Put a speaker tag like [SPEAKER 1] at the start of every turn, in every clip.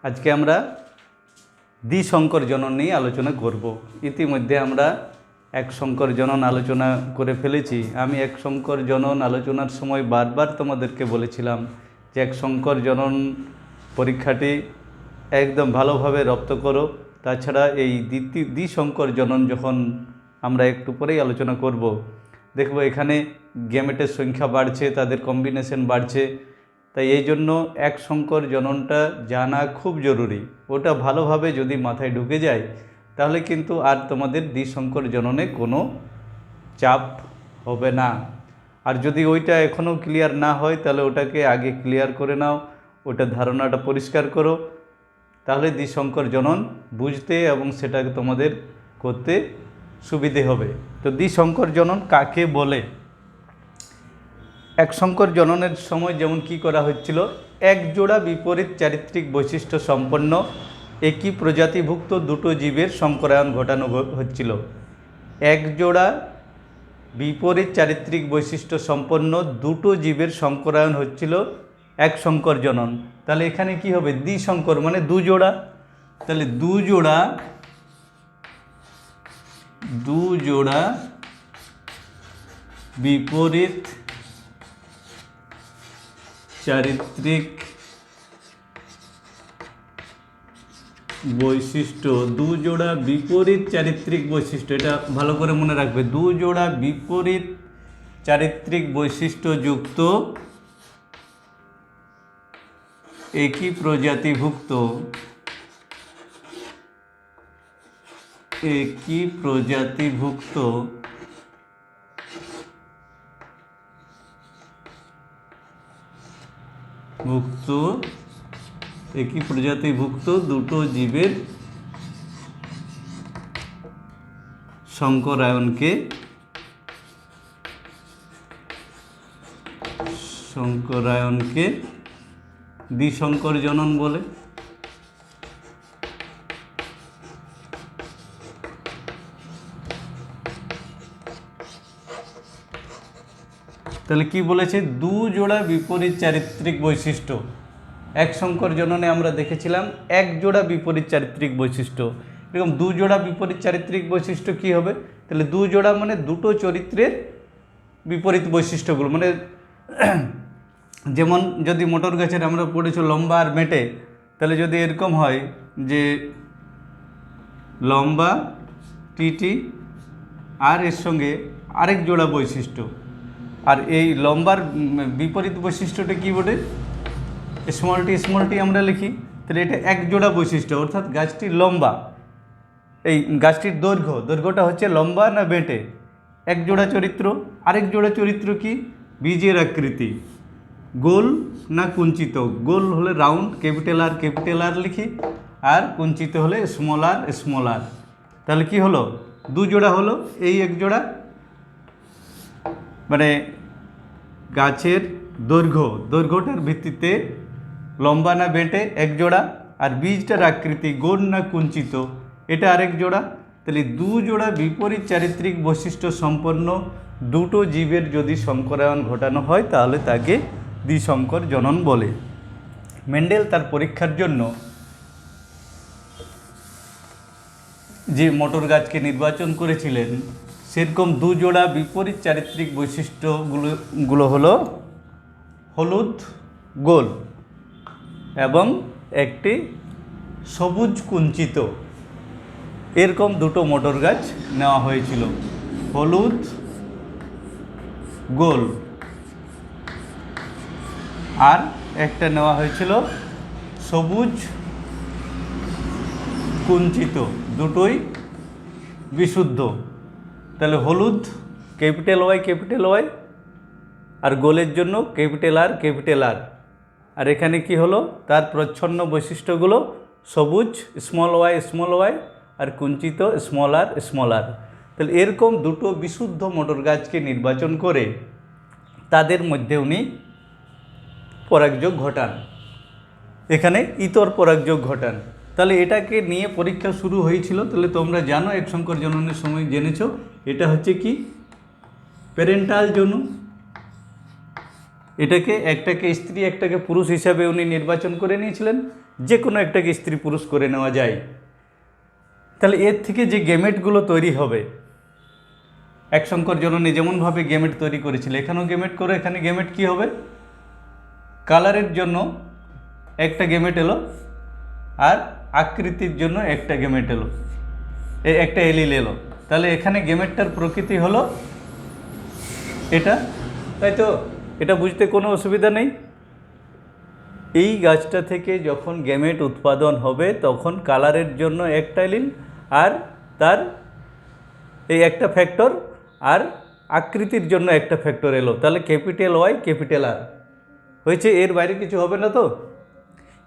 [SPEAKER 1] আজকে আমরা দ্বিসংকর জনন নিয়ে আলোচনা করব। ইতিমধ্যে আমরা এক সংকর জনন আলোচনা করে ফেলেছি। আমি এক সংকর জনন আলোচনার সময় বারবার তোমাদেরকে বলেছিলাম যে এক সংকর জনন পরীক্ষাটি একদম ভালোভাবে রপ্ত করো। তাছাড়া এই দ্বিসংকর জনন যখন আমরা একটু পরেই আলোচনা করব, দেখব এখানে গ্যামেটের সংখ্যা বাড়ছে, তাদের কম্বিনেশন বাড়ছে। তাই এই জন্য এক সংকর জননটা জানা খুব জরুরি। ওটা ভালোভাবে যদি মাথায় ঢুকে যায় তাহলে কিন্তু আর তোমাদের দ্বিসংকর জননে কোনো চাপ হবে না। আর যদি ওইটা এখনও ক্লিয়ার না হয় তাহলে ওটাকে আগে ক্লিয়ার করে নাও, ওটা ধারণাটা পরিষ্কার করো, তাহলে দ্বিসংকর জনন বুঝতে এবং সেটাকে তোমাদের করতে সুবিধে হবে। তো দ্বিসংকর জনন কাকে বলে? এক সংকর জননের সময় যেমন কি করা হচ্ছিল, এক জোড়া বিপরীত চারিত্রিক বৈশিষ্ট্য সম্পন্ন একই প্রজাতিভুক্ত দুটো জীবের সংকরায়ন ঘটানো হচ্ছিল। এক জোড়া বিপরীত চারিত্রিক বৈশিষ্ট্য সম্পন্ন দুটো জীবের সংকরায়ন হচ্ছিল এক সংকর জনন। তাহলে এখানে কি হবে? দ্বিসংকর মানে দু জোড়া। তাহলে দু জোড়া বিপরীত চারিত্রিক বৈশিষ্ট্য, দু জোড়া বিপরীত চারিত্রিক বৈশিষ্ট্য, এটা ভালো করে মনে রাখবে। দু জোড়া বিপরীত চারিত্রিক বৈশিষ্ট্য যুক্ত একই প্রজাতিভুক্ত একই প্রজাতিভুক্ত দুটো জীবের সংকরায়নকে দ্বিসংকর জনন বলে। তাহলে কি বলেছে? দু জোড়া বিপরীত চারিত্রিক বৈশিষ্ট্য। এক সংকর জননে আমরা দেখেছিলাম এক জোড়া বিপরীত চারিত্রিক বৈশিষ্ট্য। এরকম দু জোড়া বিপরীত চারিত্রিক বৈশিষ্ট্য কি হবে? তাহলে দু জোড়া মানে দুটো চরিত্রের বিপরীত বৈশিষ্ট্যগুলো, মানে যেমন যদি মোটর গাছের আমরা পড়েছি লম্বা আর বেঁটে, তাহলে যদি এরকম হয় যে লম্বা টিটি আর এর সঙ্গে আরেক জোড়া বৈশিষ্ট্য, আর এই লম্বার বিপরীত বৈশিষ্ট্যটা কী বলে? স্মলটি আমরা লিখি। তাহলে এটা এক জোড়া বৈশিষ্ট্য, অর্থাৎ গাছটি লম্বা, এই গাছটির দৈর্ঘ্যটা হচ্ছে লম্বা না বেঁটে, এক জোড়া চরিত্র। আরেক জোড়া চরিত্র কি? বীজের আকৃতি, গোল না কুঞ্চিত। গোল হলে রাউন্ড, ক্যাপিটাল আর লিখি, আর কুঞ্চিত হলে স্মল আর। তাহলে কি হলো? দু জোড়া হলো, এই এক জোড়া, মানে গাছের দৈর্ঘ্যটার ভিত্তিতে লম্বা না বেঁটে এক জোড়া, আর বীজটার আকৃতি গোল না কুঞ্চিত এটা আরেক জোড়া। তাহলে দু জোড়া বিপরীত চারিত্রিক বৈশিষ্ট্য সম্পন্ন দুটো জীবের যদি সংকরায়ন ঘটানো হয় তাহলে তাকে দ্বিসংকর জনন বলে। মেন্ডেল তার পরীক্ষার জন্য যে মোটর গাছকে নির্বাচন করেছিলেন সেরকম দু জোড়া বিপরীত চারিত্রিক বৈশিষ্ট্যগুলো হলো হলুদ গোল এবং একটি সবুজ কুঞ্চিত, এরকম দুটো মোটর গাছ নেওয়া হয়েছিল। হলুদ গোল আর একটা নেওয়া হয়েছিল সবুজ কুঞ্চিত, দুটোই বিশুদ্ধ। তাহলে হলুদ ক্যাপিটাল ওয়াই আর গোলের জন্য ক্যাপিটাল আর। আর এখানে কি হলো? তার প্রচ্ছন্ন বৈশিষ্ট্যগুলো সবুজ স্মল ওয়াই আর কুঞ্চিত স্মল আর। তাহলে এরকম দুটো বিশুদ্ধ মোটর গাছকে নির্বাচন করে তাদের মধ্যে উনি পরাগযোগ ঘটান, এখানে ইতর পরাগযোগ ঘটান। তাহলে এটাকে নিয়ে পরীক্ষা শুরু হয়েছিল। তাহলে তোমরা জানো এক সংকর জননের সময় জেনেছো এটা হচ্ছে কি? প্যারেন্টাল জনন। এটাকে একটাকে স্ত্রী একটাকে পুরুষ হিসাবে উনি নির্বাচন করে নিয়েছিলেন, যে কোনো একটাকে স্ত্রী পুরুষ করে নেওয়া যায়। তাহলে এর থেকে যে গেমেটগুলো তৈরি হবে, এক সংকর জননী যেমনভাবে গেমেট তৈরি করেছিল, এখানেও গেমেট করে, এখানে গেমেট কি হবে, কালারের জন্য একটা গেমেট এলো আর আকৃতির জন্য একটা গেমেট এলো, একটা এলিল এলো। তাহলে এখানে গেমেটটার প্রকৃতি হলো এটা, তাই তো? এটা বুঝতে কোনো অসুবিধা নেই। এই গাছটা থেকে যখন গেমেট উৎপাদন হবে তখন কালারের জন্য একটা এলিল আর তার এই একটা ফ্যাক্টর আর আকৃতির জন্য একটা ফ্যাক্টর এলো। তাহলে ক্যাপিটাল ওয়াই ক্যাপিটাল আর হয়েছে, এর বাইরে কিছু হবে না তো।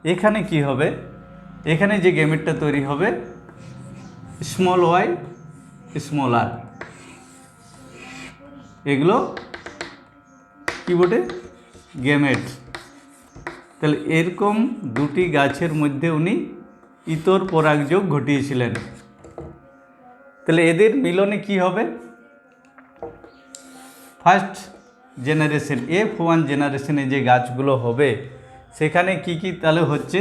[SPEAKER 1] এখানে কি হবে, এখানে যে গেমেটটা তৈরি হবে স্মল ওয়াই স্মল আর, এগুলো কি বটে, গেমেট। তাহলে এরকম দুটি গাছের মধ্যে উনি ইতর পরাগযোগ ঘটিয়েছিলেন। তাহলে এদের মিলনে কি হবে, ফার্স্ট জেনারেশন F1 জেনারেশনে যে গাছগুলো হবে সেখানে কি কি তাহলে হচ্ছে,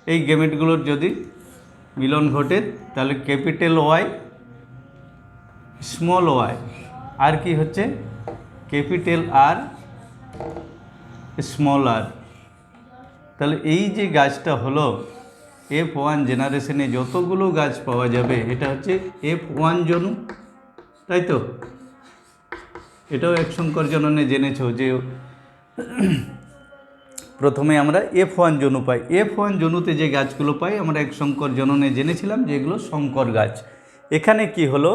[SPEAKER 1] এই গেমেটগুলোর যদি মিলন ঘটে তাহলে ক্যাপিটাল ওয়াই স্মল ওয়াই, আর কি হচ্ছে ক্যাপিটাল আর স্মল আর। তাহলে এই যে গাছটা হলো F1 জেনারেশনে যতগুলো গাছ পাওয়া যাবে এটা হচ্ছে F1 জনু, তাই তো? এটাও এক সংকর জননে জেনেছ যে প্রথমে আমরা F1 জনু পাই। F1 জনুতে যে গাছগুলো পাই আমরা এক সংকর জননে জেনেছিলাম যে এগুলো সংকর গাছ। এখানে কি হলো,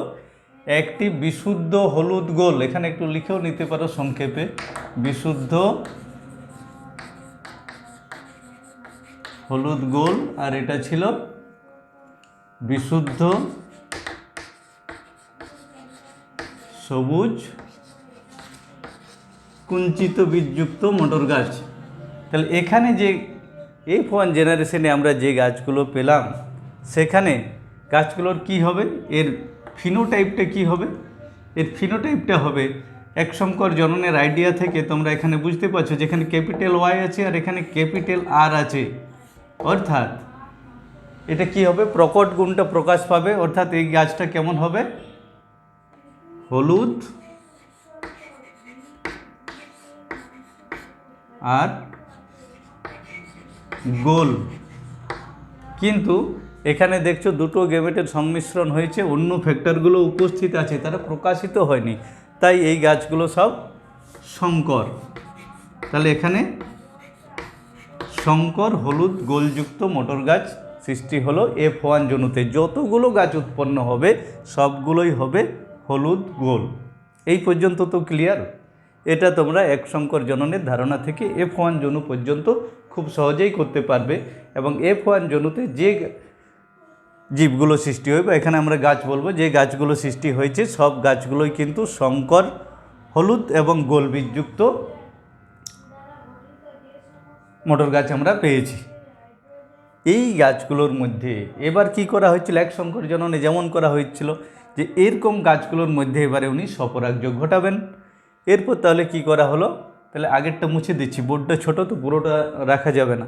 [SPEAKER 1] একটি বিশুদ্ধ হলুদ গোল, এখানে একটু লিখেও নিতে পারো সংক্ষেপে, বিশুদ্ধ হলুদ গোল, আর এটা ছিল বিশুদ্ধ সবুজ কুঞ্চিত বীজযুক্ত মটর গাছ। তাহলে এখানে যে F1 জেনারেশনে আমরা যে গাছগুলো পেলাম সেখানে গাছগুলোর কি হবে, এর ফিনোটাইপটা কি হবে, এর ফিনোটাইপটা হবে এক সংকর জননের আইডিয়া থেকে তোমরা এখানে বুঝতে পারছো যেখানে ক্যাপিটাল ওয়াই আছে আর এখানে ক্যাপিটাল আর আছে, অর্থাৎ এটা কি হবে, প্রকট গুণটা প্রকাশ পাবে। অর্থাৎ এই গাছটা কেমন হবে, হলুদ আর গোল। কিন্তু এখানে দেখছো দুটো গেমেটের সংমিশ্রণ হয়েছে, অন্য ফ্যাক্টরগুলো উপস্থিত আছে, তারা প্রকাশিত হয়নি, তাই এই গাছগুলো সব সংকর। তাহলে এখানে সংকর হলুদ গোলযুক্ত মটর গাছ সৃষ্টি হলো F1 জনুতে। যতগুলো গাছ উৎপন্ন হবে সবগুলোই হবে হলুদ গোল। এই পর্যন্ত তো ক্লিয়ার? এটা তোমরা এক সংকর জননের ধারণা থেকে F1 জনু পর্যন্ত খুব সহজেই করতে পারবে। এবং F1 জনুতে যে জীবগুলো সৃষ্টি হবে, এখানে আমরা গাছ বলবো, যে গাছগুলো সৃষ্টি হয়েছে সব গাছগুলোই কিন্তু সংকর হলুদ এবং গোল বীজযুক্ত মটর গাছ আমরা পেয়েছি। এই গাছগুলোর মধ্যে এবার কি করা হয়েছিল, এক সংকর জননে যেমন করা হয়েছিল যে এরকম গাছগুলোর মধ্যে এবারে উনি স্বপরাগযোগ ঘটাবেন। এরপর তাহলে কি করা হলো, তাহলে আগেরটা মুছে দিচ্ছি, বোর্ডটা ছোট তো পুরোটা রাখা যাবে না।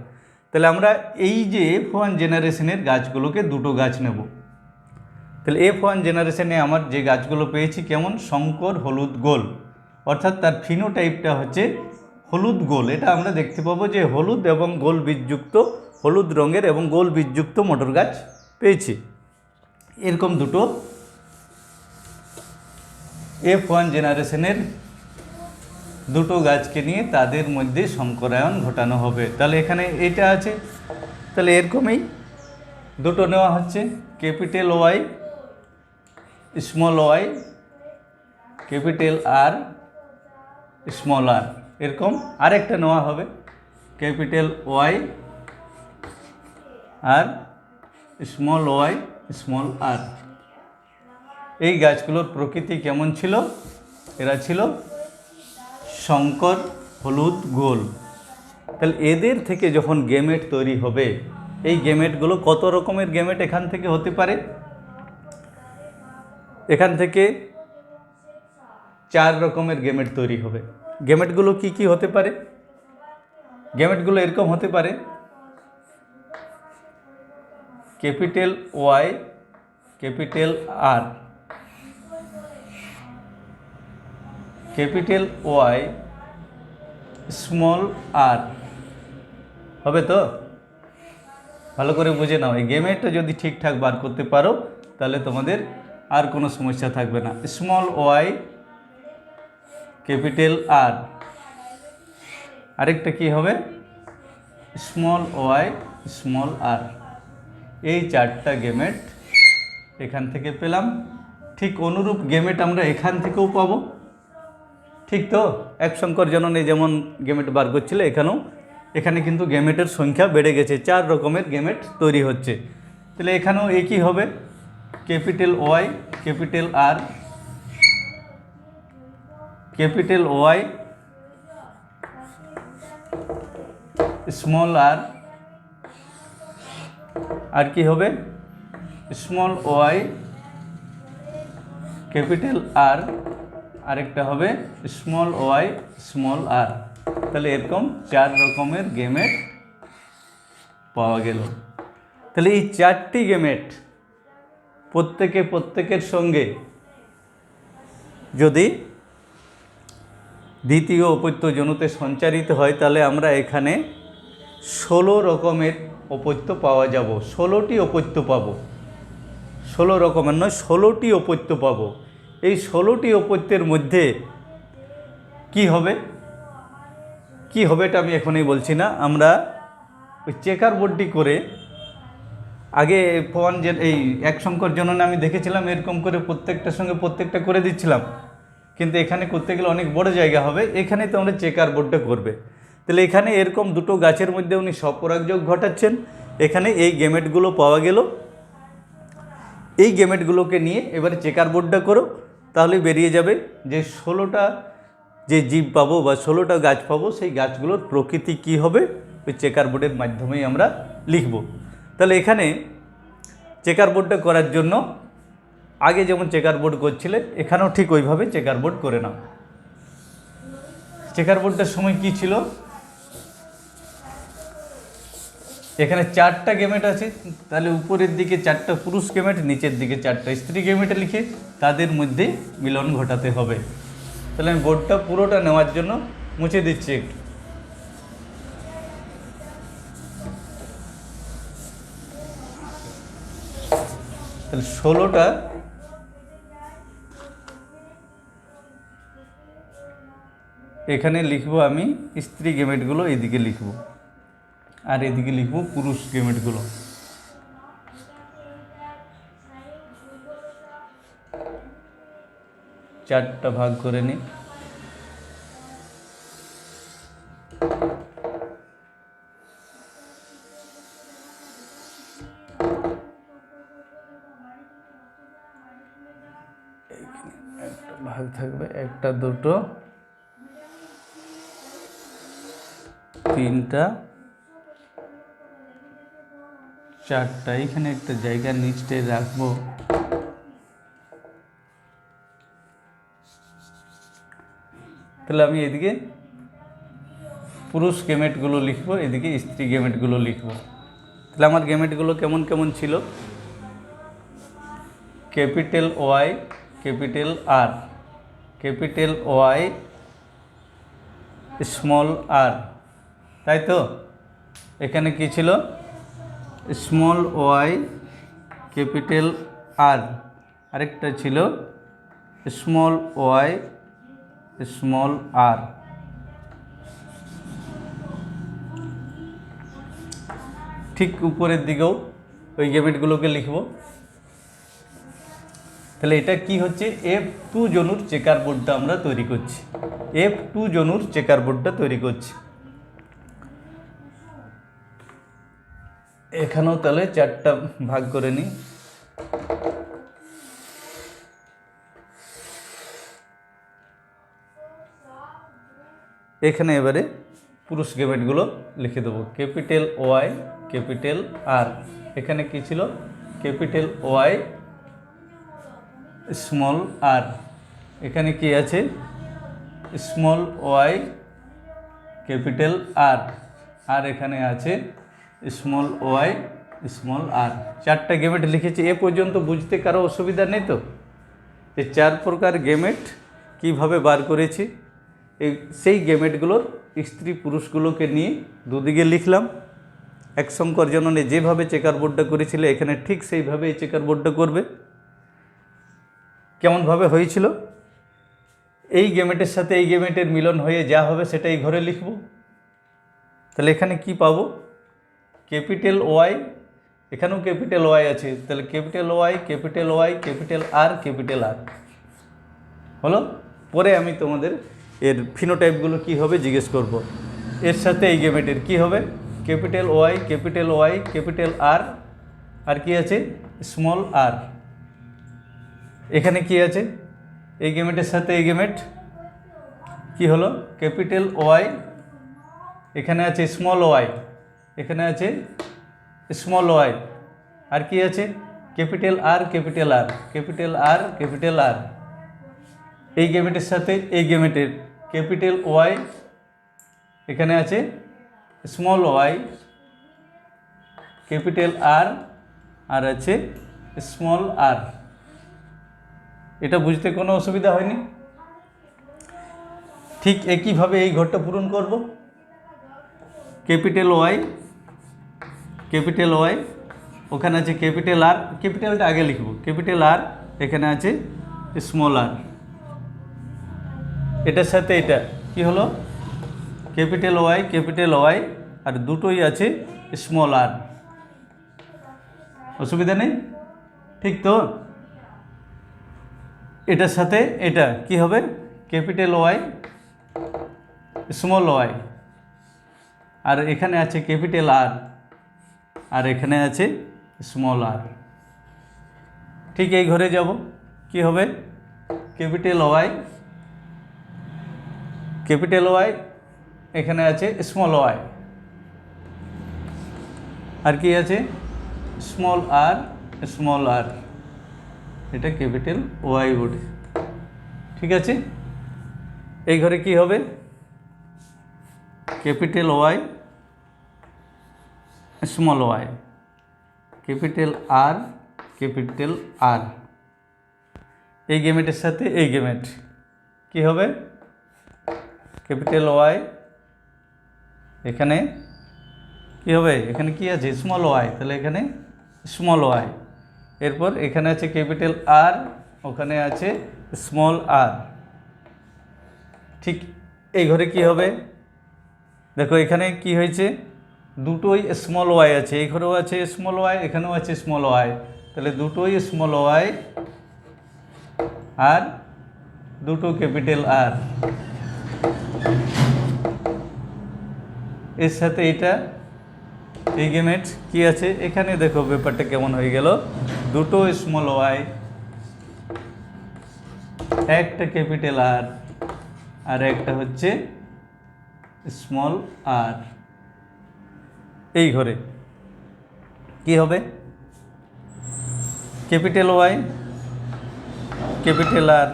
[SPEAKER 1] তাহলে আমরা এই যে F1 জেনারেশনের গাছগুলোকে দুটো গাছ নেব। তাহলে F1 জেনারেশনে আমার যে গাছগুলো পেয়েছি কেমন, সংকর হলুদ গোল, অর্থাৎ তার ফিনোটাইপটা হচ্ছে হলুদ গোল। এটা আমরা দেখতে পাবো যে হলুদ এবং গোল বীজযুক্ত, হলুদ রঙের এবং গোল বীজযুক্ত মটর গাছ পেয়েছি। এরকম দুটো F1 জেনারেশনের দুটো গাছকে নিয়ে তাদের মধ্যে সংকরায়ন ঘটানো হবে। তাহলে এখানে এটা আছে, তাহলে এরকমই দুটো নেওয়া হচ্ছে, capital Y small Y, capital R small R, এরকম আরেকটা নেওয়া হবে ক্যাপিটাল ওয়াই আর স্মল ওয়াই স্মল আর। এই গাছগুলোর প্রকৃতি কেমন ছিল, এরা ছিল সংকর হলুদ গোল। তাহলে এদের থেকে যখন গেমেট তৈরি হবে, এই গেমেটগুলো কত রকমের গেমেট এখান থেকে হতে পারে, এখান থেকে 4 রকমের গেমেট তৈরি হবে। গেমেটগুলো কি কি হতে পারে? গেমেটগুলো এরকম হতে পারে, capital Y capital R, capital Y small R, হবে তো? ভালো করে বুঝে নাও, এই গেমেটটা যদি ঠিকঠাক বার করতে পারো তাহলে তোমাদের আর কোনো সমস্যা থাকবে না। স্মল ওয়াই ক্যাপিটাল আর, আরেকটা কি হবে? Small Y small R. এই চারটা গেমেট এখান থেকে পেলাম। ঠিক অনুরূপ গেমেট আমরা এখান থেকেও পাবো, ঠিক তো? এক সংখ্যার জননে যেমন গেমেট বার করছিলে, এখানে কিন্তু গেমেটের সংখ্যা বেড়ে গেছে, 4 রকমের গেমেট তৈরি হচ্ছে। তাহলে এখানেও একই হবে, capital Y capital R, capital Y small R কি হবে? স্মল ওয়াই ক্যাপিটাল আর, আরেকটা হবে স্মল ওয়াই স্মল আর। তাহলে এরকম 4 রকমের গেমেট পাওয়া গেল। তাহলে এই 4টি গেমেট প্রত্যেকের সঙ্গে যদি দ্বিতীয় অপত্য জনুতে সঞ্চারিত হয় তাহলে আমরা এখানে 16 রকমের অপত্য পাওয়া যাব। 16টি অপত্য পাবো, 16 রকমের নয়, 16টি অপত্য পাবো। এই 16টি অপত্যের মধ্যে কি হবে এটা আমি এখনই বলছি না। আমরা ওই চেকার বোর্ডটি করে আগে এই এক সংখ্যার জননে আমি দেখেছিলাম এরকম করে প্রত্যেকটার সঙ্গে প্রত্যেকটা করে দিচ্ছিলাম, কিন্তু এখানে করতে গেলে অনেক বড় জায়গা হবে। এখানে তো আমরা চেকার বোর্ডটা করবে। তাহলে এখানে এরকম দুটো গাছের মধ্যে উনি স্বপরাগযোগ ঘটাচ্ছেন। এখানে এই গেমেটগুলো পাওয়া গেল। এই গেমেটগুলোকে নিয়ে এবারে চেকার বোর্ডটা করো, তাহলে বেরিয়ে যাবে যে 16টা যে জীব পাবো বা 16টা গাছ পাবো, সেই গাছগুলোর প্রকৃতি কি হবে ওই চেকার বোর্ডের মাধ্যমেই আমরা লিখব। তাহলে এখানে চেকার বোর্ডটা করার জন্য আগে যেমন চেকার বোর্ড করছিলে এখানেও ঠিক ওইভাবে চেকার বোর্ড করে নাও। চেকার বোর্ডটার সময় কি ছিল? এখানে 4টা গেমেট আছে, তাহলে উপরের দিকে 4টা পুরুষ গেমেট, নিচের দিকে 4টা স্ত্রী গেমেট লিখে তাদের মধ্যে মিলন ঘটাতে হবে। তাহলে আমি বোর্ডটা পুরোটা নেওয়ার জন্য মুছে দিচ্ছি একটু। তাহলে 16টা এখানে লিখবো আমি, স্ত্রী গেমেটগুলো এদিকে লিখবো আর এদিকে লিখবো পুরুষ গেমেটগুলো। চারটা ভাগ করে নিই। একটা ভাগ থাকবে, 1টা 2টো 3টা 4টা। এখানে একটা জায়গা নিচে রাখবো। তাহলে আমি এদিকে পুরুষ গেমেটগুলো লিখবো, এদিকে স্ত্রী গেমেটগুলো লিখবো। তাহলে আমার গেমেটগুলো কেমন কেমন ছিল? Capital Y capital R, capital Y small R, তাই তো? এখানে কি ছিল? স্মল ওয়াই ক্যাপিটাল আর, আরেকটা ছিল স্মল ওয়াই স্মল আর। ঠিক উপরের দিকেও ওই গেমেটগুলোকে লিখব। তাহলে এটা কি হচ্ছে? F2 জনুর চেকার বোর্ডটা আমরা তৈরি করছি, F2 জনুর চেকার বোর্ডটা তৈরি করছি। এখানেও তাহলে 4টা ভাগ করে নিই। এখানে এবারে পুরুষ গেমেটগুলো লিখে দেবো, ক্যাপিটাল ওয়াই ক্যাপিটাল আর। এখানে কি ছিল? Capital Y small R. এখানে কি আছে? স্মল ওয়াই ক্যাপিটাল আর, আর এখানে আছে স্মল ওয়াই স্মল আর। চারটা গেমেট লিখেছি। এ পর্যন্ত বুঝতে কারো অসুবিধা নেই তো? যে 4 প্রকার গেমেট কিভাবে বার করেছি, এই সেই গেমেটগুলোর স্ত্রী পুরুষগুলোকে নিয়ে দুদিকে লিখলাম। এক সংকর জননে যেভাবে চেকার বোর্ডটা করেছিল এখানে ঠিক সেইভাবে এই চেকার বোর্ডটা করবে। কেমনভাবে হয়েছিল? এই গেমেটের সাথে এই গেমেটের মিলন হয়ে যা হবে সেটা এই ঘরে লিখব। তাহলে এখানে কি পাবো? ক্যাপিটাল ওয়াই, এখানেও ক্যাপিটাল ওয়াই আছে, তাহলে capital Y capital Y capital R capital R হলো। পরে আমি তোমাদের এর ফিনোটাইপগুলো কী হবে জিজ্ঞেস করব। এর সাথে এই গেমেটের কি হবে? ক্যাপিটাল ওয়াই ক্যাপিটাল আর কি আছে? Small R. এখানে কি আছে? এই গেমেটের সাথে এই গেমেট কি হলো? ক্যাপিটাল ওয়াই, এখানে আছে স্মল ওয়াই, এখানে আছে স্মল ওয়াই, আর কি আছে? Capital R capital R capital R capital R. এই গেমেটের সাথে এই গেমেটের ক্যাপিটাল ওয়াই, এখানে আছে স্মল ওয়াই, ক্যাপিটাল আর আছে স্মল আর। এটা বুঝতে কোনো অসুবিধা হয়নি? ঠিক একইভাবে এই ঘরটা পূরণ করব। ক্যাপিটাল ওয়াই, ওখানে আছে ক্যাপিটাল আর, ক্যাপিটালটা আগে লিখব, ক্যাপিটাল আর, এখানে আছে স্মল আর। এটার সাথে এটা কি হলো? ক্যাপিটাল ওয়াই আর দুটোই আছে স্মল আর। অসুবিধা নেই? ঠিক তো? এটার সাথে এটা কি হবে? ক্যাপিটাল ওয়াই স্মল ওয়াই, আর এখানে আছে ক্যাপিটাল আর এখানে আছে স্মল আর। ঠিক এই ঘরে যাব, কি হবে? ক্যাপিটাল ওয়াই, এখানে আছে স্মল ওয়াই, আর কি আছে? স্মল আর, এটা ক্যাপিটাল ওয়াই বোর্ডে। ঠিক আছে? এই ঘরে কি হবে? Capital Y small Y, capital R. এই গেমেটের সাথে এই গেমেট কি হবে? ক্যাপিটাল ওয়াই, এখানে কি হবে? এখানে কি আছে? স্মল ওয়াই, তাহলে এখানে স্মল ওয়াই। এরপর এখানে আছে ক্যাপিটাল আর, ওখানে আছে স্মল আর। ঠিক এই ঘরে কি হবে? দেখো এখানে কি হয়েছে? দুটোই স্মল ওয়াই আছে, এই ঘরেও আছে স্মল ওয়াই, এখানেও আছে স্মল ওয়াই, তাহলে দুটোই স্মল ওয়াই আর দুটো ক্যাপিটাল আর। এর সাথে এটা এই গেমেট কি আছে? এখানে দেখো ব্যাপারটা কেমন হয়ে গেল। দুটো স্মল ওয়াই, একটা ক্যাপিটাল আর একটা হচ্ছে স্মল আর। এই ঘরে কি হবে? ক্যাপিটাল ওয়াই ক্যাপিটাল আর,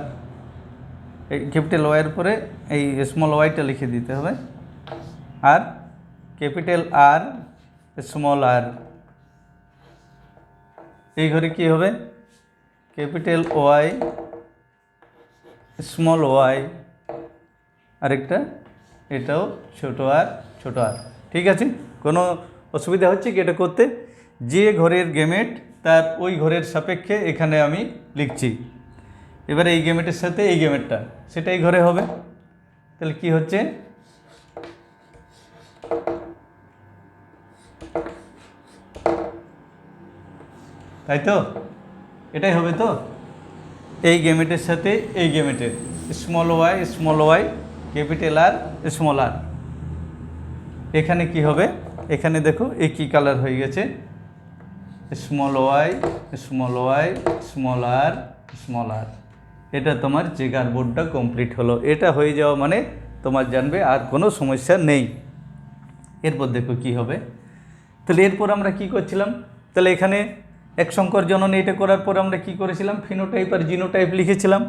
[SPEAKER 1] এই ক্যাপিটাল ওয়াইয়ের পরে এই স্মল ওয়াইটা লিখে দিতে হবে, আর ক্যাপিটাল আর স্মল আর। এই ঘরে কি হবে? ক্যাপিটাল ওয়াই স্মল ওয়াই, আরেকটা এটাও ছোট আর। ঠিক আছে? কোনো অসুবিধা হচ্ছে কি এটা করতে? যে ঘরের গেমেট তার ওই ঘরের সাপেক্ষে এখানে আমি লিখছি। এবারে এই গেমেটের সাথে এই গেমেটটা সেটা এই ঘরে হবে। তাহলে কি হচ্ছে? তাই তো? এটাই হবে তো? এই গেমেটের সাথে এই গেমেটের small Y capital R small R. এখানে কি হবে? এখানে দেখো একই কালার হয়ে গেছে, স্মল ওয়াই স্মল আর। এটা তোমার চেকার বোর্ডটা কমপ্লিট হলো। এটা হয়ে যাওয়া মানে তোমার জানবে আর কোনো সমস্যা নেই। এরপর দেখো কি হবে। তাহলে এরপর আমরা কি করছিলাম? তাহলে এখানে এক সংকর জননে এটা করার পর আমরা কি করেছিলাম? ফিনোটাইপ আর জিনোটাইপ লিখেছিলাম।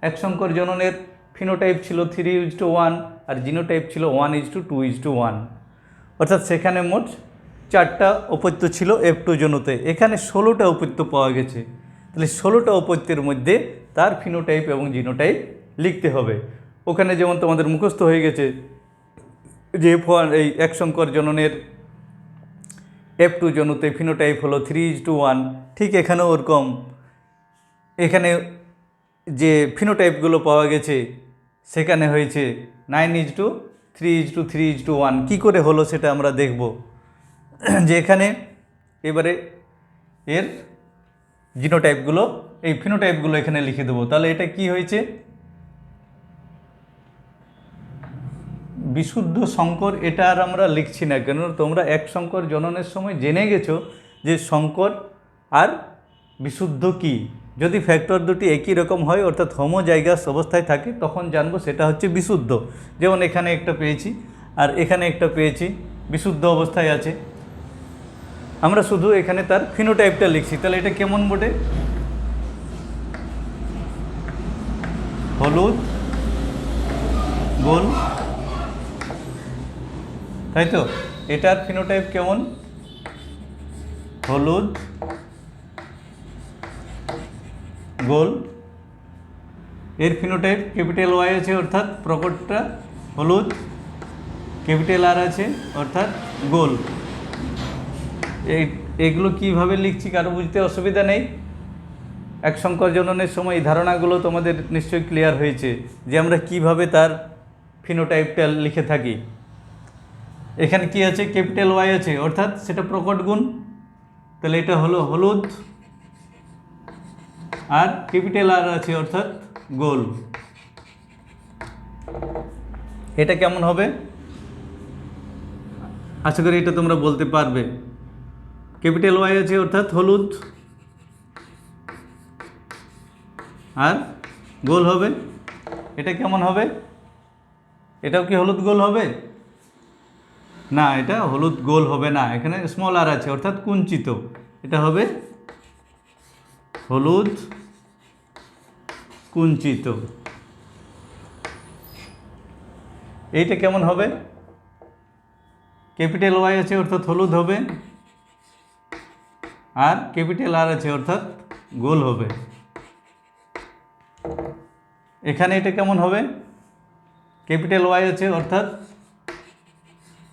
[SPEAKER 1] এক সংকর জননের ফিনোটাইপ ছিল 3:1 আর জিনোটাইপ ছিল 1:2:1, অর্থাৎ সেখানে মোট 4টা অপত্য ছিল F2 জনুতে। এখানে 16টা অপত্য পাওয়া গেছে। তাহলে 16টা অপত্যের মধ্যে তার ফিনোটাইপ এবং জিনোটাইপ লিখতে হবে। ওখানে যেমন তোমাদের মুখস্থ হয়ে গেছে যে F1 এই এক সংকর জননের F2 জনুতে ফিনোটাইপ হলো 3:1, ঠিক এখানেও ওরকম। এখানে যে ফিনোটাইপগুলো পাওয়া গেছে সেখানে হয়েছে 9:3:3:1। কী করে হলো সেটা আমরা দেখব, যে এখানে এবারে এর জিনোটাইপগুলো এই ফিনোটাইপগুলো এখানে লিখে দেবো। তাহলে এটা কি হয়েছে, বিশুদ্ধ সংকর। এটা আর আমরা লিখছি না, কেন তোমরা এক সংকর জননের সময় জেনে গেছো যে সংকর আর বিশুদ্ধ কি। যদি ফ্যাক্টর দুটি একই রকম হয় অর্থাৎ হোমোজাইগাস অবস্থায় থাকে তখন জানবো সেটা হচ্ছে বিশুদ্ধ। যেমন এখানে একটা পেয়েছি আর এখানে একটা পেয়েছি, বিশুদ্ধ অবস্থায় আছে। আমরা শুধু এখানে তার ফিনোটাইপটা লিখছি। তাহলে এটা কেমন বটে, হলুদ গোল, তাই তো? এটার ফিনোটাইপ কেমন, হলুদ গোল। এর ফিনোটাইপ ক্যাপিটাল ওয়াই আছে অর্থাৎ প্রকটটা হলুদ, ক্যাপিটাল আর আছে অর্থাৎ গোল। এগুলো কীভাবে লিখছি কারো বুঝতে অসুবিধা নেই। এক সংকর জননের সময় এই ধারণাগুলো তোমাদের নিশ্চয়ই ক্লিয়ার হয়েছে যে আমরা কিভাবে তার ফিনোটাইপটা লিখে থাকি। এখানে কি আছে, ক্যাপিটাল ওয়াই আছে অর্থাৎ সেটা প্রকট গুণ। তাহলে এটা হলো হলুদ, আর ক্যাপিটাল আর আছে অর্থাৎ গোল। এটা কেমন হবে আশা করি এটা তোমরা বলতে পারবে। ক্যাপিটাল ওয়াই আছে অর্থাৎ হলুদ আর গোল হবে। এটা কেমন হবে, এটাও কি হলুদ গোল হবে? না, এটা হলুদ গোল হবে না, এখানে স্মল আর আছে অর্থাৎ কুঞ্চিত। এটা হবে হলুদ কুঞ্চিত। এইটা কেমন হবে, ক্যাপিটাল ওয়াই আছে অর্থাৎ হলুদ হবে আর ক্যাপিটাল আর আছে অর্থাৎ গোল হবে। এখানে এটা কেমন হবে, ক্যাপিটাল ওয়াই আছে অর্থাৎ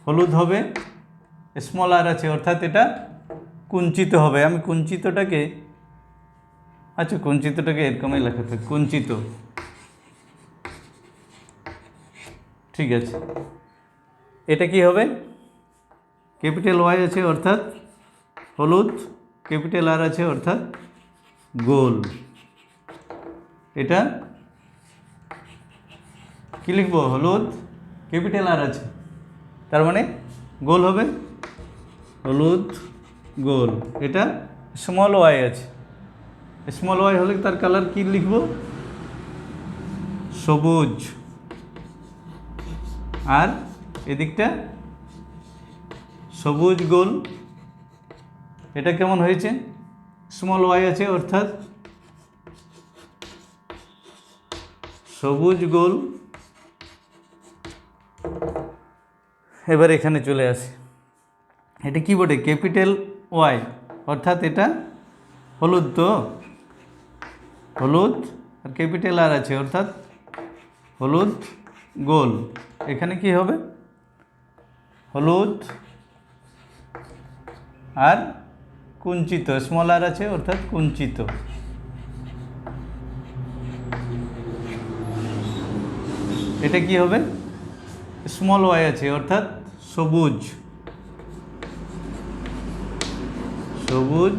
[SPEAKER 1] হলুদ হবে, স্মল আর আছে অর্থাৎ এটা কুঞ্চিত হবে। আমি কুঞ্চিতটাকে এরকমই লেখা থাকে, কুঞ্চিত, ঠিক আছে। এটা কি হবে, ক্যাপিটাল ওয়াই আছে অর্থাৎ হলুদ, ক্যাপিটাল আর আছে অর্থাৎ গোল। এটা কি লিখবো, হলুদ ক্যাপিটাল আর আছে তার মানে গোল হবে, হলুদ গোল। এটা স্মল ওয়াই আছে, স্মল ওয়াই হলে তার কালার কি লিখব, সবুজ। আর এদিকটা সবুজ গোল। এটা কেমন হয়েছে, স্মল ওয়াই আছে অর্থাৎ সবুজ গোল। এবার এখানে চলে আসে, এটা কি বটে, ক্যাপিটাল ওয়াই অর্থাৎ এটা হলুদ, তো হলুদ আর ক্যাপিটাল আর আছে অর্থাৎ হলুদ গোল। এখানে কি হবে, হলুদ আর কুঞ্চিত, স্মল আর আছে অর্থাৎ কুঞ্চিত। এটা কি হবে, স্মল ওয়াই আছে অর্থাৎ সবুজ, সবুজ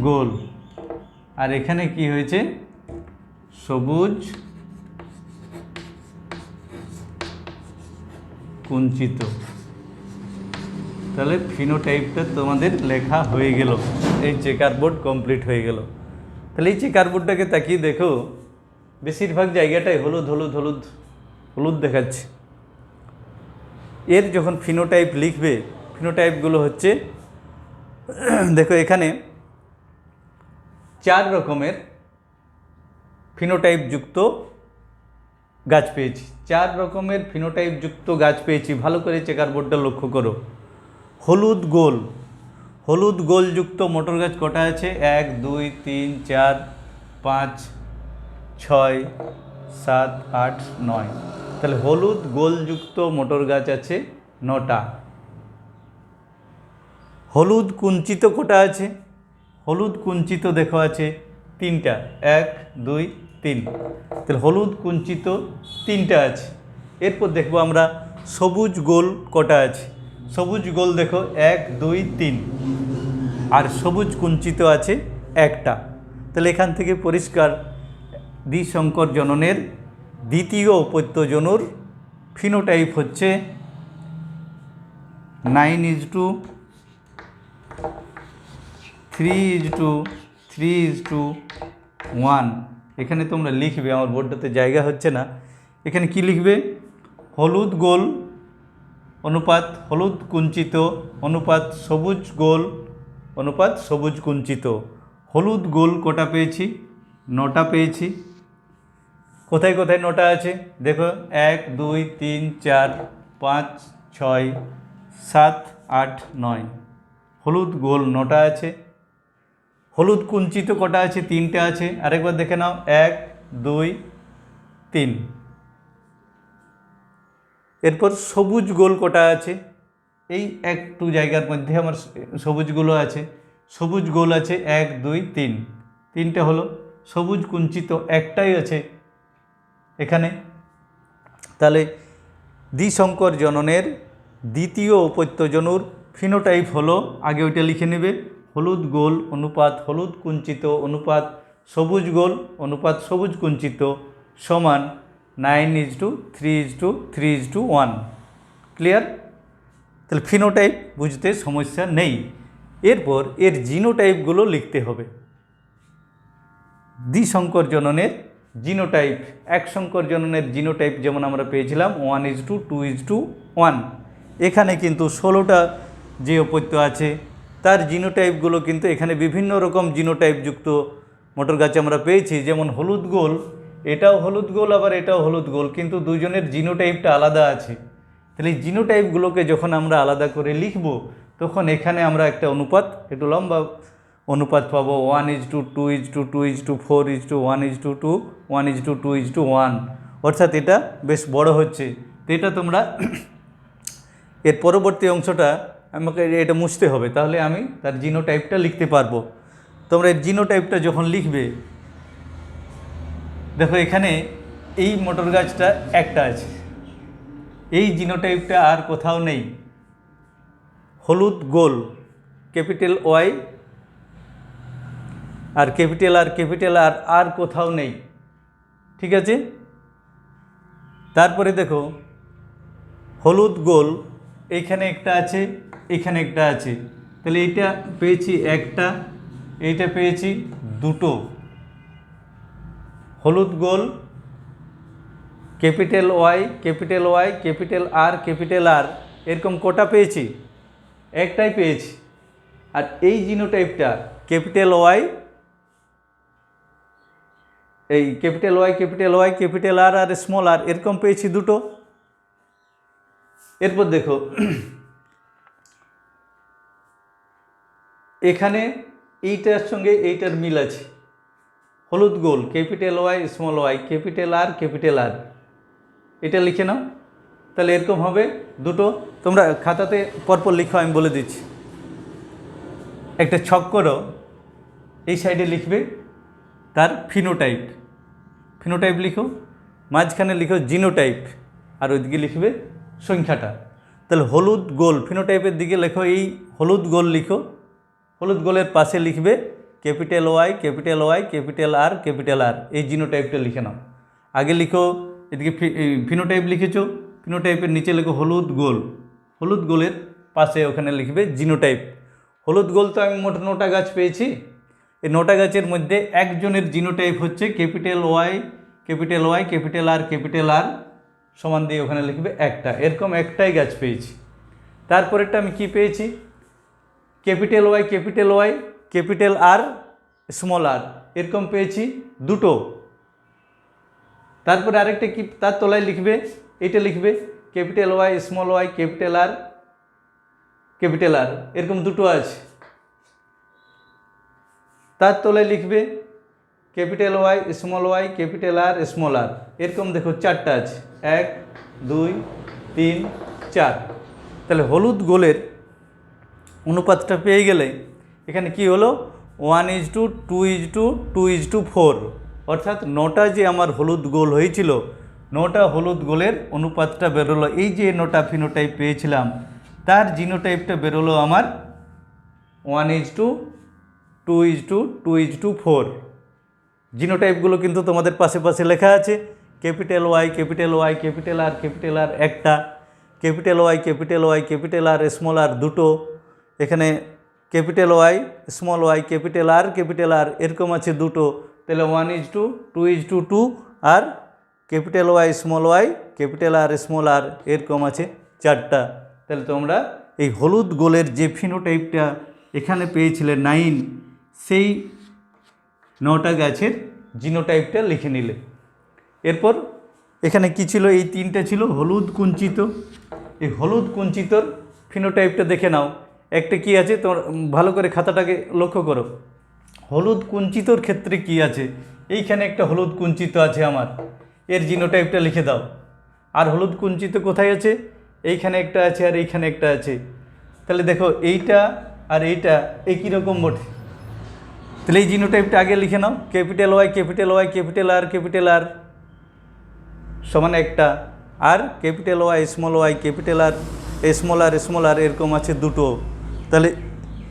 [SPEAKER 1] গোল। আর এখানে কি হয়েছে, সবুজ কুঞ্চিত। তাহলে ফিনোটাইপটা তোমাদের লেখা হয়ে গেল, এই চেকার বোর্ড কমপ্লিট হয়ে গেল। তাহলে এই চেকার বোর্ডটাকে তাকিয়ে দেখো, বেশিরভাগ জায়গাটাই হলুদ হলুদ হলুদ হলুদ দেখাচ্ছে। এর যখন ফিনোটাইপ লিখবে, ফিনোটাইপগুলো হচ্ছে দেখো এখানে 4 রকমের ফিনোটাইপ যুক্ত গাছ পেয়েছি, 4 রকমের ফিনোটাইপ যুক্ত গাছ পেয়েছি। ভালো করে চেকার বোর্ডটা লক্ষ্য করো। হলুদ গোল যুক্ত মটর গাছ কটা আছে? 1 2 3 4 5 6 7 8 9। তাহলে হলুদ গোল যুক্ত মটর গাছ আছে 9টা। হলুদ কুঞ্চিত কটা আছে? হলুদ কুঞ্চিত দেখো আছে 3টা, 1 2 3। তাহলে হলুদ কুঞ্চিত 3টা আছে। এরপর দেখবো আমরা সবুজ গোল কটা আছে। সবুজ গোল দেখো 1 2 3, আর সবুজ কুঞ্চিত আছে 1টা। তাহলে এখান থেকে পরিষ্কার দ্বিশঙ্কর জননের দ্বিতীয় অপত্যজনুর ফিনোটাইপ হচ্ছে 9:3:3:1। এখানে তোমরা লিখবে, আমার বোর্ডটাতে জায়গা হচ্ছে না, এখানে কি লিখবে? হলুদ গোল অনুপাত হলুদ কুঞ্চিত অনুপাত সবুজ গোল অনুপাত সবুজ কুঞ্চিত। হলুদ গোল কটা পেয়েছি? 9টা পেয়েছি। কোথায় কোথায় 9টা আছে দেখো, 1 2 3 4 5 6 7 8 9। হলুদ গোল 9টা আছে। হলুদ কুঞ্চিত কটা আছে? 3টে আছে। আরেকবার দেখে নাও, 1 2 3। এরপর সবুজ গোল কটা আছে? এই একটু জায়গার মধ্যে আমার সবুজগুলো আছে। সবুজ গোল আছে 1 2 3, 3টে হলো। সবুজ কুঞ্চিত একটাই আছে এখানে। তাহলে দ্বিশঙ্কর জননের দ্বিতীয় অপত্যজনুর ফিনোটাইপ হলো, আগে ওইটা লিখে নেবে, হলুদ গোল অনুপাত হলুদ কুঞ্চিত অনুপাত সবুজ গোল অনুপাত সবুজ কুঞ্চিত সমান 9:3:3:1। ক্লিয়ার? তাহলে ফিনোটাইপ বুঝতে সমস্যা নেই। এরপর এর জিনোটাইপগুলো লিখতে হবে। দ্বিশঙ্কর জননের জিনোটাইপ, এক সংকর জননের জিনোটাইপ যেমন আমরা পেয়েছিলাম 1:2:1। এখানে কিন্তু 16টা যে অপত্য আছে তার জিনোটাইপগুলো কিন্তু এখানে বিভিন্ন রকম জিনোটাইপ যুক্ত মটর গাছ আমরা পেয়েছি। যেমন হলুদ গোল, এটাও হলুদ গোল আবার এটাও হলুদ গোল, কিন্তু দুজনের জিনোটাইপটা আলাদা আছে। তাহলে এই জিনোটাইপগুলোকে যখন আমরা আলাদা করে লিখব, তখন এখানে আমরা একটা অনুপাত, একটু লম্বা অনুপাত পাবো, 1:2:2:4:1:2 1:2:1। অর্থাৎ এটা বেশ বড় হচ্ছে। তো এটা তোমরা এর পরবর্তী অংশটা আমাকে এটা মুছতে হবে, তাহলে আমি তার জিনোটাইপটা লিখতে পারবো। তোমরা এর জিনোটাইপটা যখন লিখবে, দেখো এখানে এই মটর গাছটা একটা আছে, এই জিনোটাইপটা আর কোথাও নেই। হলুদ গোল ক্যাপিটাল ওয়াই আর ক্যাপিটাল আর আর কোথাও নেই। ঠিক আছে? তারপরে দেখো হলুদ গোল এইখানে একটা আছে, এখানে একটা আছে। তাহলে এইটা পেয়েছি একটা, এইটা পেয়েছি দুটো। হলুদ গোল ক্যাপিটাল ওয়াই ক্যাপিটাল আর এরকম কটা পেয়েছি? একটাই পেয়েছি। আর এই জিনোটাইপটা ক্যাপিটাল ওয়াই ক্যাপিটাল আর আর স্মল আর এরকম পেয়েছি দুটো। এরপর দেখো এখানে এইটার সঙ্গে এইটার মিল আছে। হলুদ গোল capital Y small Y capital R, এটা লিখে নাও। তাহলে এরকম হবে দুটো। তোমরা খাতাতে পরপর লিখো, আমি বলে দিচ্ছি। একটা ছক করো, এই সাইডে লিখবে তার ফিনোটাইপ লিখো, মাঝখানে লিখো জিনোটাইপ, আর ওইদিকে লিখবে সংখ্যাটা। তাহলে হলুদ গোল ফিনোটাইপের দিকে লেখো, এই হলুদ গোল লিখো, হলুদ গোলের পাশে লিখবে ক্যাপিটাল ওয়াই ক্যাপিটাল আর, এই জিনোটাইপটা লিখে নাও। আগে লিখো এদিকে ফিনোটাইপ লিখেছো, ফিনোটাইপের নিচে লেখো হলুদ গোলের পাশে ওখানে লিখবে জিনোটাইপ। হলুদ গোল তো আমি মোট 9টা গাছ পেয়েছি। এই 9টা গাছের মধ্যে একজনের জিনোটাইপ হচ্ছে ক্যাপিটাল ওয়াই ক্যাপিটাল আর সমান দিয়ে ওখানে লিখবে একটা। এরকম একটাই গাছ পেয়েছি। তারপরেরটা আমি কি পেয়েছি? Capital Y capital R small R, এরকম পেয়েছি দুটো। তারপরে আরেকটা কি তার তলায় লিখবে, এটা লিখবে capital Y small Y capital R এরকম দুটো আছে। তার তলায় লিখবে capital Y capital R small R, এরকম দেখো চারটা আছে, 1 2 3 4। তাহলে হলুদ গোলের অনুপাতটা পেয়ে গেলে এখানে কি হলো 1:2 2:2 2:4, অর্থাৎ 9টা যে আমার হলুদ গোল হয়েছিল 9টা হলুদ গোলের অনুপাতটা বেরোলো। এই যে 9টা ফিনোটাইপ পেয়েছিলাম তার জিনোটাইপটা বেরোলো আমার 1:2 2:2 2:4। জিনোটাইপগুলো কিন্তু তোমাদের পাশে পাশে লেখা আছে, ক্যাপিটাল ওয়াই ক্যাপিটাল আর একটা, capital Y capital R small R দুটো, এখানে ক্যাপিটাল ওয়াই ক্যাপিটাল আর এরকম আছে দুটো। তাহলে 1:2 2:2 আর capital Y capital R small R এরকম আছে চারটা। তাহলে তোমরা এই হলুদ গোলের যে ফিনোটাইপটা এখানে পেয়েছিলে 9, সেই 9টা গাছের জিনোটাইপটা লিখে নিলে। এরপর এখানে কি ছিল, এই 3টে ছিল হলুদ কুঞ্চিত। এই হলুদ কুঞ্চিতর ফিনোটাইপটা দেখে নাও, একটা কি আছে তোমার ভালো করে খাতাটাকে লক্ষ্য করো। হলুদ কুঞ্চিতর ক্ষেত্রে কি আছে, এইখানে একটা হলুদ কুঞ্চিত আছে আমার, এর জিনোটাইপটা লিখে দাও। আর হলুদ কুঞ্চিত কোথায় আছে, এইখানে একটা আছে আর এইখানে একটা আছে। তাহলে দেখো এইটা আর এইটা একই রকম বটে। তাহলে এই জিনোটাইপটা আগে লিখে নাও, ক্যাপিটাল ওয়াই ক্যাপিটাল আর সমান একটা, আর capital Y capital R small R এরকম আছে দুটো। তাহলে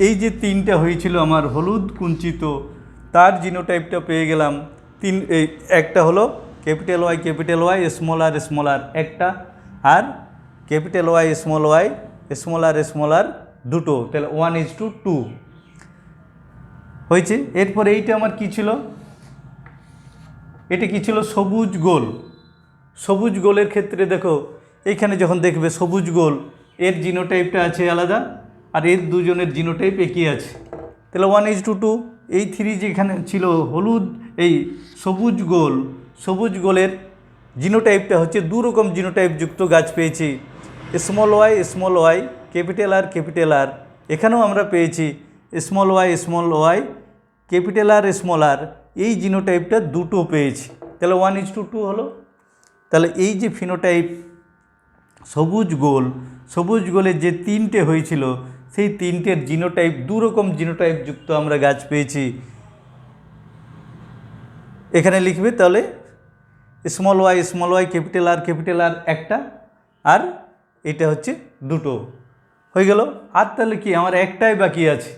[SPEAKER 1] এই যে 3টা হয়েছিল আমার হলুদ কুঞ্চিত তার জিনোটাইপটা পেয়ে গেলাম। এই একটা হলো ক্যাপিটাল ওয়াই স্মল আর একটা, আর ক্যাপিটাল ওয়াই স্মল আর দুটো। তাহলে 1:2 হয়েছে। এরপরে এইটা আমার কি ছিল, এটা কি ছিল সবুজ গোল। সবুজ গোলের ক্ষেত্রে দেখো এইখানে যখন দেখবে সবুজ গোল, এর জিনোটাইপটা আছে আলাদা আর এর দুজনের জিনোটাইপ একই আছে। তাহলে 1:2। এই 3 যেখানে ছিল হলুদ এই সবুজ গোলের জিনোটাইপটা হচ্ছে দু রকম জিনোটাইপ যুক্ত গাছ পেয়েছি, স্মল ওয়াই ক্যাপিটাল আর এখানেও আমরা পেয়েছি small Y capital R small R, এই জিনোটাইপটা দুটো পেয়েছি। তাহলে 1:2 হলো। তাহলে এই যে ফিনোটাইপ সবুজ গোলের যে 3টে হয়েছিল সেই 3টের জিনোটাইপ দু রকম জিনোটাইপ যুক্ত আমরা গাছ পেয়েছি। এখানে লিখবে তাহলে স্মল ওয়াই ক্যাপিটাল আর একটা, আর এটা হচ্ছে দুটো হয়ে গেল। আর তাহলে কি আমার একটাই বাকি আছে,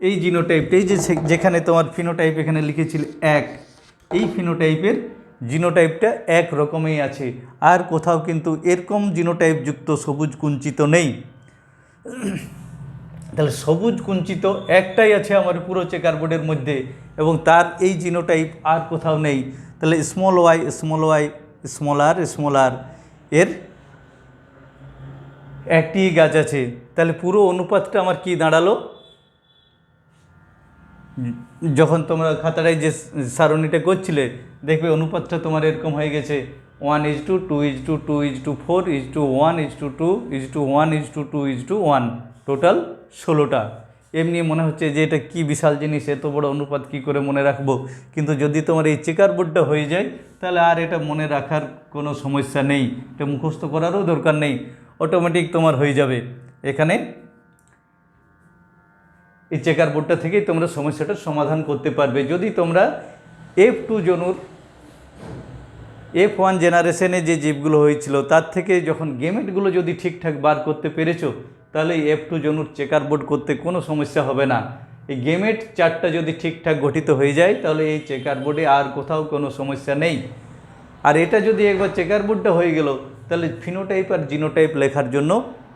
[SPEAKER 1] এই জিনোটাইপটা, এই যে যেখানে তোমার ফিনোটাইপ এখানে লিখেছিল 1, এই ফিনোটাইপের জিনোটাইপটা এক রকমই আছে, আর কোথাও কিন্তু এরকম জিনোটাইপ যুক্ত সবুজ কুঞ্চিত নেই। তাহলে সবুজ কুঞ্চিত একটাই আছে আমার পুরো চেকারবোর্ডের মধ্যে, এবং তার এই জিনোটাইপ আর কোথাও নেই। তাহলে স্মল ওয়াই স্মল আর এর একটি গাছ আছে। তাহলে পুরো অনুপাতটা আমার কি দাঁড়ালো, যখন তোমরা খাতাটায় যে সারণীটা করছিলে দেখবে অনুপাতটা তোমার এরকম হয়ে গেছে 1:2 2:2 2:4 1:2 1:1 টোটাল 16টা। এমনি মনে হচ্ছে যে এটা কি বিশাল জিনিস, এত বড় অনুপাত কি করে মনে রাখবো, কিন্তু যদি তোমার এই চেকার বোর্ডটা হয়ে যায় তাহলে আর এটা মনে রাখার কোনো সমস্যা নেই, এটা মুখস্থ করারও দরকার নেই, অটোমেটিক তোমার হয়ে যাবে। এখানে এই চেকার বোর্ডটা থেকেই তোমরা সমস্যাটার সমাধান করতে পারবে। যদি তোমরা F2 জনুর F1 জেনারেশনে যে জীবগুলো হয়েছিল তার থেকে যখন গেমেটগুলো যদি ঠিকঠাক বার করতে পেরেছো তাহলে এই F2 জনুর চেকার বোর্ড করতে কোনো সমস্যা হবে না। এই গেমেট চারটা যদি ঠিকঠাক গঠিত হয়ে যায় তাহলে এই চেকার বোর্ডে আর কোথাও কোনো সমস্যা নেই। আর এটা যদি একবার চেকার বোর্ডটা হয়ে গেল তাহলে ফিনোটাইপ আর জিনোটাইপ লেখার জন্য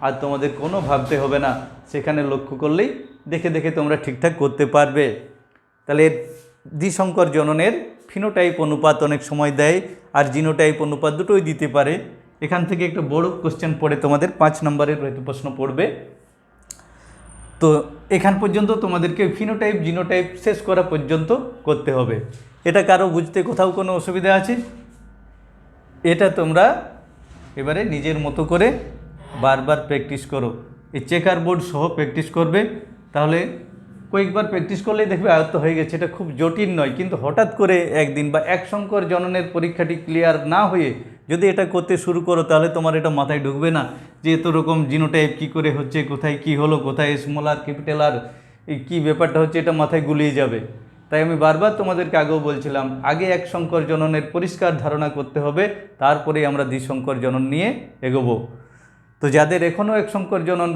[SPEAKER 1] আর তোমাদের কোনো ভাবতে হবে না, সেখানে লক্ষ্য করলেই দেখে দেখে তোমরা ঠিকঠাক করতে পারবে। তাহলে দ্বিসংকর জননের ফিনোটাইপ অনুপাত অনেক সময় দেয় আর জিনোটাইপ অনুপাত দুটোই দিতে পারে। এখান থেকে একটা বড় কোশ্চেন পড়ে তোমাদের 5 নম্বরের হয়তো প্রশ্ন পড়বে। তো এখান পর্যন্ত তোমাদেরকে ফিনোটাইপ জিনোটাইপ শেষ করা পর্যন্ত করতে হবে। এটা কারো বুঝতে কোথাও কোনো অসুবিধা আছে? এটা তোমরা এবারে নিজের মতো করে বারবার প্র্যাকটিস করো। এই চেকার বোর্ড সহ প্র্যাকটিস করবে, তাহলে কয়েকবার প্র্যাকটিস করলেই দেখবে আয়ত্ত হয়ে গেছে। এটা খুব জটিল নয়, কিন্তু হঠাৎ করে একদিন বা এক সংকর জননের পরীক্ষাটি ক্লিয়ার না হয়ে যদি এটা করতে শুরু করো, তাহলে তোমার এটা মাথায় ঢুকবে না যে এত রকম জিনোটাইপ কী করে হচ্ছে, কোথায় কি হলো, কোথায় স্মল আর ক্যাপিটাল আর এই কী ব্যাপারটা হচ্ছে, এটা মাথায় গুলিয়ে যাবে। তাই আমি বারবার তোমাদেরকে আগেও বলছিলাম, আগে এক সংকর জননের পরিষ্কার ধারণা করতে হবে, তারপরেই আমরা দ্বিসংকর জনন নিয়ে এগোবো। তো যাদের এখনও এক সংকর জনন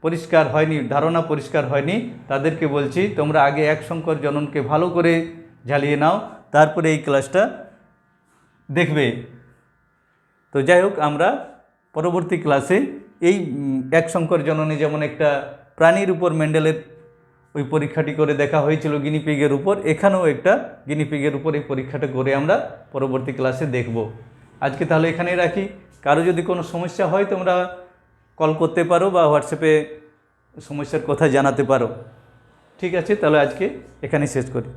[SPEAKER 1] পরিষ্কার হয়নি, ধারণা পরিষ্কার হয়নি, তাদেরকে বলছি তোমরা আগে এক সংকর জননকে ভালো করে ঝালিয়ে নাও, তারপরে এই ক্লাসটা দেখবে। তো যাই হোক, আমরা পরবর্তী ক্লাসে এই এক সংকর জননে যেমন একটা প্রাণীর উপর মেন্ডেলের ওই পরীক্ষাটি করে দেখা হয়েছিল গিনিপিগের উপর, এখানেও একটা গিনিপিগের উপর এই পরীক্ষাটা করে আমরা পরবর্তী ক্লাসে দেখব। আজকে তাহলে এখানেই রাখি। কারো যদি কোনো সমস্যা হয় তোমরা কল করতে পারো বা হোয়াটসঅ্যাপে সমস্যার কথা জানাতে পারো। ঠিক আছে, তাহলে আজকে এখানেই শেষ করি।